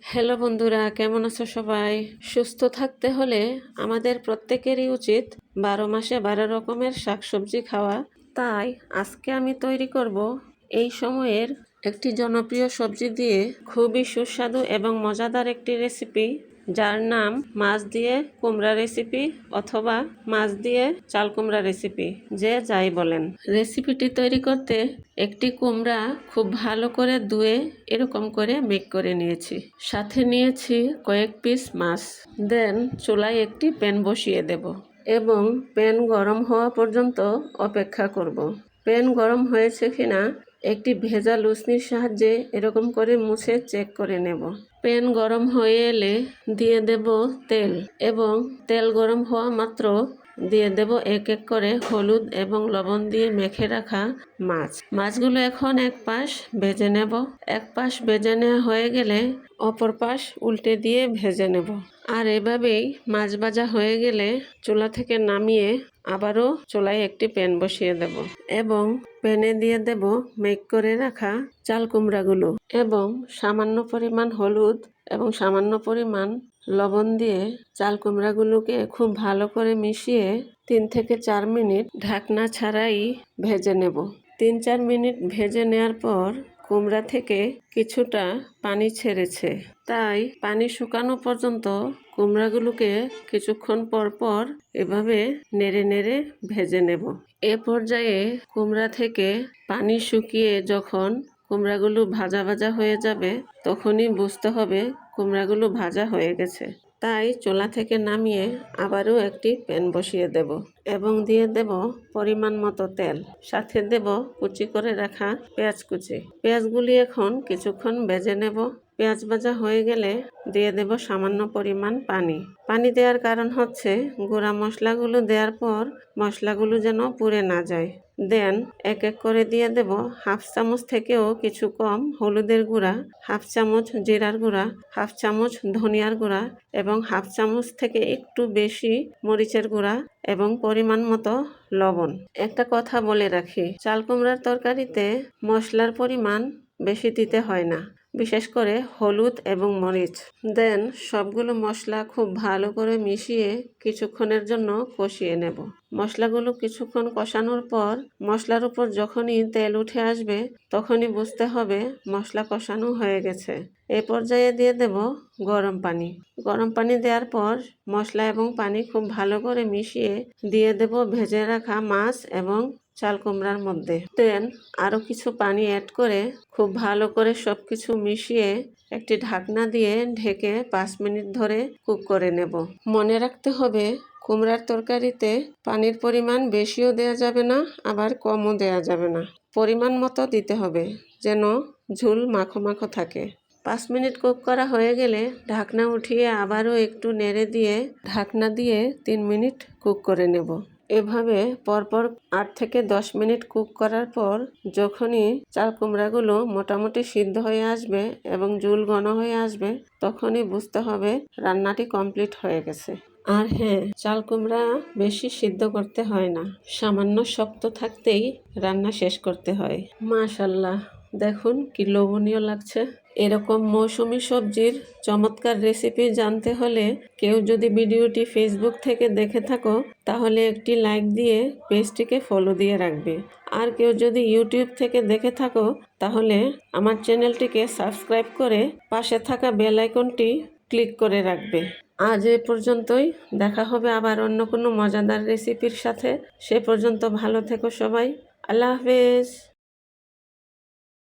Hello বন্ধুরা, কেমন আছো সবাই? সুস্থ থাকতে হলে আমাদের প্রত্যেকেরই উচিত 12 মাসে 12 রকমের শাকসবজি খাওয়া। তাই আজকে আমি তৈরি করব এই সময়ের একটি জনপ্রিয় সবজি দিয়ে খুবই সুস্বাদু এবং মজাদার একটি রেসিপি, যার নাম মাছ দিয়ে কুমড়া রেসিপি অথবা মাছ দিয়ে চাল কুমড়া রেসিপি, যে যাই বলেন। রেসিপিটি তৈরি করতে একটি কুমড়া খুব ভালো করে ধুয়ে এরকম করে মেক করে নিয়েছি। সাথে নিয়েছি কয়েক পিস মাছ। দেন চুলায় একটি প্যান বসিয়ে দেব এবং প্যান গরম হওয়া পর্যন্ত অপেক্ষা করব। প্যান গরম হয়েছে কিনা একটি ভেজা লুসনির সাহায্যে এরকম করে মুছে চেক করে নেব। প্যান গরম হয়ে এলে দিয়ে দেব তেল এবং তেল গরম হওয়া মাত্র দিয়ে দেব এক এক করে হলুদ এবং লবণ দিয়ে মেখে রাখা মাছগুলো এখন এক পাশ ভেজে নেব। এক পাশ ভেজে নেওয়া হয়ে গেলে অপর পাশ উল্টে দিয়ে ভেজে নেব। আর এভাবেই মাছ ভাজা হয়ে গেলে চুলা থেকে নামিয়ে আবারও চুলায় একটি প্যান বসিয়ে দেব এবং প্যানে দিয়ে দেব মেক করে রাখা চাল কুমড়াগুলো এবং সামান্য পরিমাণ হলুদ এবং সামান্য পরিমাণ লবণ দিয়ে চাল কুমড়াগুলোকে খুব ভালো করে মিশিয়ে 3 থেকে 4 মিনিট ঢাকনা ছাড়াই ভেজে নেব। 3-4 মিনিট ভেজে নেওয়ার পর কুমড়া থেকে কিছুটা পানি ছেড়েছে, তাই পানি শুকানো পর্যন্ত কুমড়াগুলোকে কিছুক্ষণ পর পর এভাবে নেড়ে নেড়ে ভেজে নেব। এ পর্যায়ে কুমড়া থেকে পানি শুকিয়ে যখন কুমড়াগুলো ভাজা ভাজা হয়ে যাবে তখনই বুঝতে হবে কুমড়াগুলো ভাজা হয়ে গেছে। তাই চুলা থেকে নামিয়ে আবারও একটি প্যান বসিয়ে দেব এবং দিয়ে দেব পরিমাণ মতো তেল। সাথে দেব কুচি করে রাখা পেঁয়াজ কুচি। পেঁয়াজগুলি এখন কিছুক্ষণ ভেজে নেব। পেঁয়াজ ভাজা হয়ে গেলে দিয়ে দেব সামান্য পরিমাণ পানি দেওয়ার কারণ হচ্ছে গুঁড়া মশলাগুলো দেওয়ার পর মশলাগুলো যেন পুড়ে না যায়। দেন এক এক করে দিয়ে দেব হাফ চামচ থেকেও কিছু কম হলুদের গুঁড়া, হাফ চামচ জিরার গুঁড়া, হাফ চামচ ধনিয়ার গুঁড়া এবং হাফ চামচ থেকে একটু বেশি মরিচের গুঁড়া এবং পরিমাণ মতো লবণ। একটা কথা বলে রাখি, চাল কুমড়ার তরকারিতে মশলার পরিমাণ বেশি দিতে হয় না, বিশেষ করে হলুদ এবং মরিচ। দেন সবগুলো মশলা খুব ভালো করে মিশিয়ে কিছুক্ষণের জন্য কষিয়ে নেব। মশলাগুলো কিছুক্ষণ কষানোর পর মশলার উপর যখনই তেল উঠে আসবে তখনই বুঝতে হবে মশলা কষানো হয়ে গেছে। এ পর্যায়ে দিয়ে দেব গরম পানি দেওয়ার পর মশলা এবং পানি খুব ভালো করে মিশিয়ে দিয়ে দেব ভেজে রাখা মাছ এবং চাল কুমড়ার মধ্যে। দেন আরও কিছু পানি অ্যাড করে খুব ভালো করে সবকিছু মিশিয়ে একটি ঢাকনা দিয়ে ঢেকে 5 মিনিট ধরে কুক করে নেব। মনে রাখতে হবে কুমড়ার তরকারিতে পানির পরিমাণ বেশিও দেওয়া যাবে না, আবার কমও দেওয়া যাবে না। পরিমাণ মতো দিতে হবে যেন ঝোল মাখো মাখো থাকে। 5 মিনিট কুক করা হয়ে গেলে ঢাকনা উঠিয়ে আবারও একটু নেড়ে দিয়ে ঢাকনা দিয়ে 3 মিনিট কুক করে নেব। এভাবে পরপর 8 থেকে 10 মিনিট কুক করার পর যখনই চাল কুমড়াগুলো মোটামুটি সিদ্ধ হয়ে আসবে এবং ঝোল ঘন হয়ে আসবে তখনই বুঝতে হবে রান্নাটি কমপ্লিট হয়ে গেছে। আর হ্যাঁ, চাল কুমড়া বেশি সিদ্ধ করতে হয় না, সামান্য শক্ত থাকতেই রান্না শেষ করতে হয়। মাশাআল্লাহ, দেখুন কি লোভনীয় লাগছে। এরকম মৌসুমী সবজির চমৎকার রেসিপি জানতে হলে কেউ যদি ভিডিওটি ফেসবুক থেকে দেখে থাকো তাহলে একটি লাইক দিয়ে পেজটিকে ফলো দিয়ে রাখবে। আর কেউ যদি ইউটিউব থেকে দেখে থাকো তাহলে আমার চ্যানেলটিকে সাবস্ক্রাইব করে পাশে থাকা বেল আইকনটি ক্লিক করে রাখবে। আজ এ পর্যন্তই, দেখা হবে আবার অন্য কোনো মজাদার রেসিপির সাথে। সে পর্যন্ত ভালো থেকো সবাই। আল্লাহ হাফেজ।